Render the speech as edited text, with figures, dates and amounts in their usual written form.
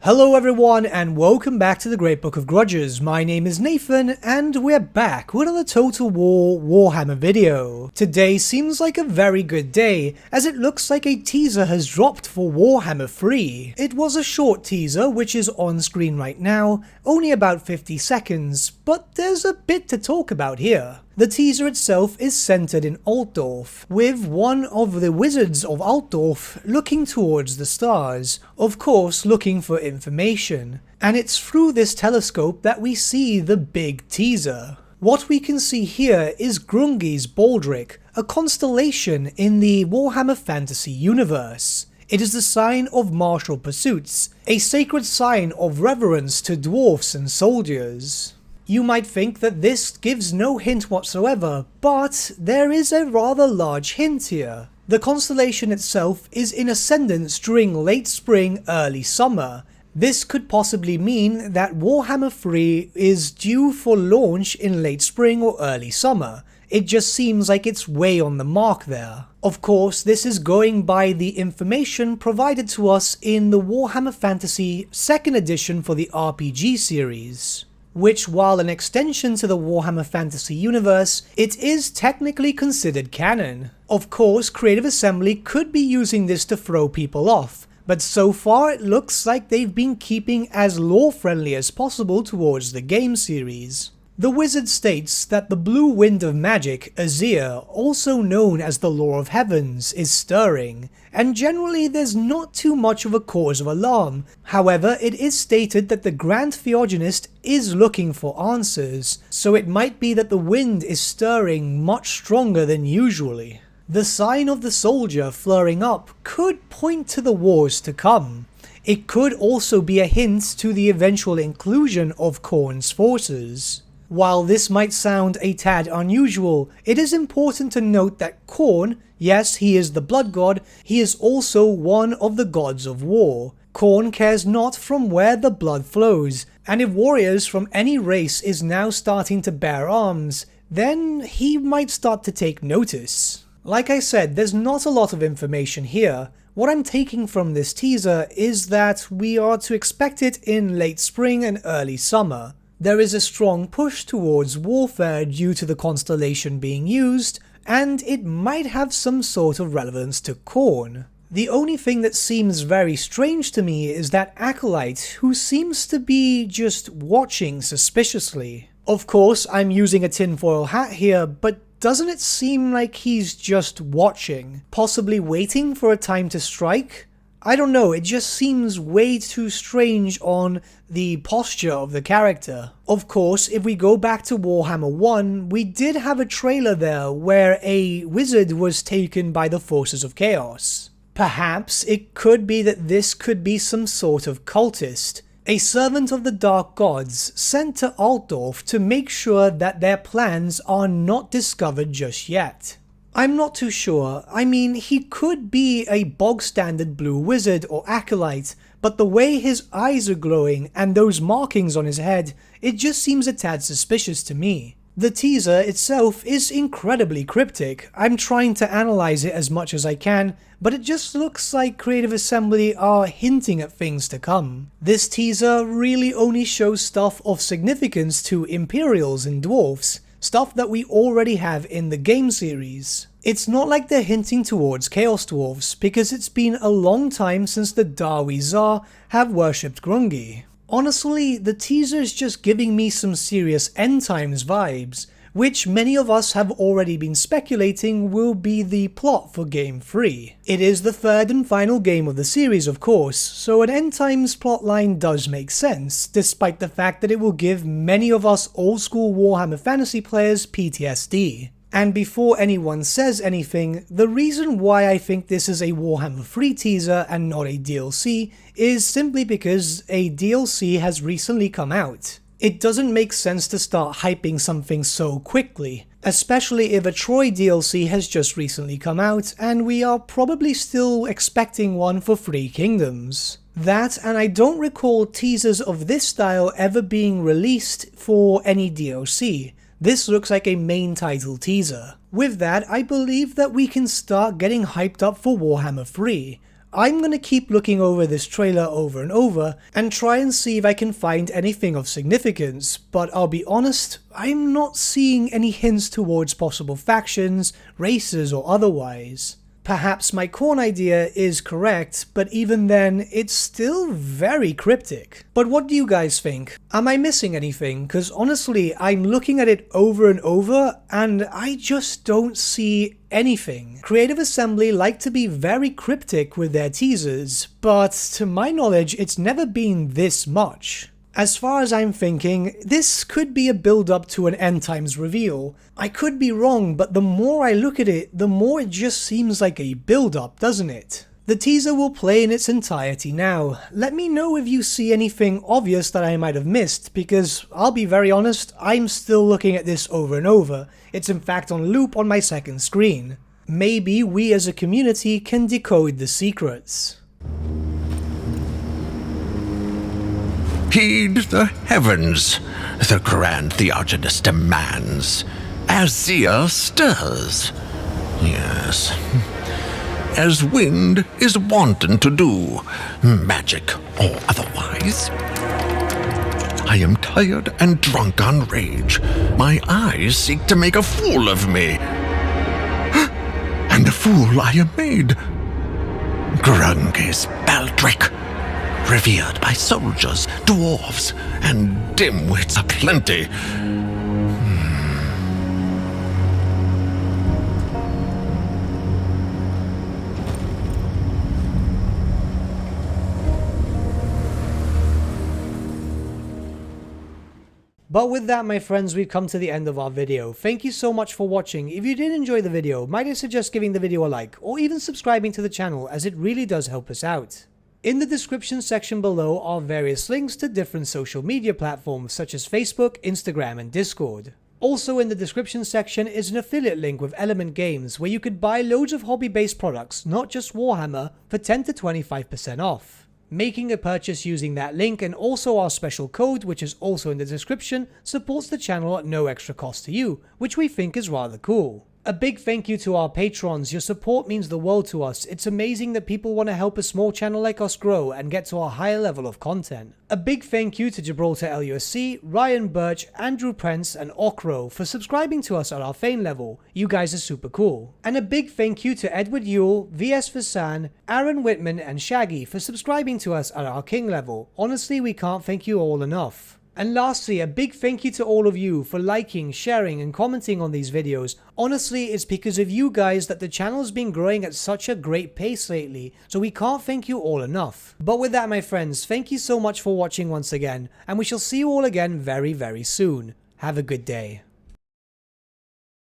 Hello everyone and welcome back to the Great Book of Grudges. My name is Nathan and we're back with another Total War Warhammer video. Today seems like a very good day as it looks like a teaser has dropped for Warhammer 3. It was a short teaser which is on screen right now, only about 50 seconds, but there's a bit to talk about here. The teaser itself is centered in Altdorf, with one of the wizards of Altdorf looking towards the stars, of course looking for information, and it's through this telescope that we see the big teaser. What we can see here is Grungi's Baldric, a constellation in the Warhammer Fantasy universe. It is the sign of martial pursuits, a sacred sign of reverence to dwarfs and soldiers. You might think that this gives no hint whatsoever, but there is a rather large hint here. The constellation itself is in ascendance during late spring, early summer. This could possibly mean that Warhammer 3 is due for launch in late spring or early summer. It just seems like it's way on the mark there. Of course, this is going by the information provided to us in the Warhammer Fantasy 2nd edition for the RPG series, which, while an extension to the Warhammer Fantasy universe, it is technically considered canon. Of course, Creative Assembly could be using this to throw people off, but so far it looks like they've been keeping as lore-friendly as possible towards the game series. The wizard states that the blue wind of magic, Azir, also known as the Law of Heavens, is stirring, and generally there's not too much of a cause of alarm. However, it is stated that the Grand Theogenist is looking for answers, so it might be that the wind is stirring much stronger than usually. The sign of the soldier flaring up could point to the wars to come. It could also be a hint to the eventual inclusion of Khorne's forces. While this might sound a tad unusual, it is important to note that Khorne, yes, he is the blood god, he is also one of the gods of war. Khorne cares not from where the blood flows, and if warriors from any race is now starting to bear arms, then he might start to take notice. Like I said, there's not a lot of information here. What I'm taking from this teaser is that we are to expect it in late spring and early summer. There is a strong push towards warfare due to the constellation being used, and it might have some sort of relevance to Khorne. The only thing that seems very strange to me is that Acolyte, who seems to be just watching suspiciously. Of course, I'm using a tinfoil hat here, but doesn't it seem like he's just watching, possibly waiting for a time to strike? I don't know, it just seems way too strange on the posture of the character. Of course, if we go back to Warhammer 1, we did have a trailer there where a wizard was taken by the forces of chaos. Perhaps it could be that this could be some sort of cultist, a servant of the dark gods sent to Altdorf to make sure that their plans are not discovered just yet. I'm not too sure. I mean, he could be a bog-standard blue wizard or acolyte, but the way his eyes are glowing and those markings on his head, it just seems a tad suspicious to me. The teaser itself is incredibly cryptic. I'm trying to analyze it as much as I can, but it just looks like Creative Assembly are hinting at things to come. This teaser really only shows stuff of significance to Imperials and Dwarfs, stuff that we already have in the game series. It's not like they're hinting towards Chaos Dwarfs, because it's been a long time since the Dawi Zar have worshipped Grungi. Honestly, the teaser is just giving me some serious end times vibes, which many of us have already been speculating will be the plot for Game 3. It is the third and final game of the series, of course, so an end times plotline does make sense, despite the fact that it will give many of us old school Warhammer Fantasy players PTSD. And before anyone says anything, the reason why I think this is a Warhammer 3 teaser and not a DLC is simply because a DLC has recently come out. It doesn't make sense to start hyping something so quickly, especially if a Troy DLC has just recently come out and we are probably still expecting one for Three Kingdoms. That, and I don't recall teasers of this style ever being released for any DLC. This looks like a main title teaser. With that, I believe that we can start getting hyped up for Warhammer 3. I'm gonna keep looking over this trailer over and over and try and see if I can find anything of significance, but I'll be honest, I'm not seeing any hints towards possible factions, races or otherwise. Perhaps my corn idea is correct, but even then, it's still very cryptic. But what do you guys think? Am I missing anything? Because honestly, I'm looking at it over and over, and I just don't see anything. Creative Assembly like to be very cryptic with their teasers, but to my knowledge, it's never been this much. As far as I'm thinking, this could be a build-up to an end times reveal. I could be wrong, but the more I look at it, the more it just seems like a build-up, doesn't it? The teaser will play in its entirety now. Let me know if you see anything obvious that I might have missed, because I'll be very honest, I'm still looking at this over and over. It's in fact on loop on my second screen. Maybe we as a community can decode the secrets. Heed the heavens, the grand Theogenes demands, as Zia stirs. Yes, as wind is wanton to do, magic or otherwise. I am tired and drunk on rage. My eyes seek to make a fool of me. And a fool I am made. Grunges Baldric, revered by soldiers, dwarves, and dimwits aplenty. But with that, my friends, we've come to the end of our video. Thank you so much for watching. If you did enjoy the video, might I suggest giving the video a like, or even subscribing to the channel, as it really does help us out. In the description section below are various links to different social media platforms such as Facebook, Instagram and Discord. Also in the description section is an affiliate link with Element Games where you could buy loads of hobby-based products, not just Warhammer, for 10 to 25% off. Making a purchase using that link and also our special code, which is also in the description, supports the channel at no extra cost to you, which we think is rather cool. A big thank you to our patrons. Your support means the world to us. It's amazing that people want to help a small channel like us grow and get to a higher level of content. A big thank you to Gibraltar LUSC, Ryan Bertsche, Andrew Prince and Okro for subscribing to us at our Fane level. You guys are super cool. And a big thank you to Edward Yule, VS Vasan, Aaron Whitman and Shaggy for subscribing to us at our King level. Honestly, we can't thank you all enough. And lastly, a big thank you to all of you for liking, sharing and commenting on these videos. Honestly, it's because of you guys that the channel's been growing at such a great pace lately, so we can't thank you all enough. But with that, my friends, thank you so much for watching once again, and we shall see you all again very, very soon. Have a good day.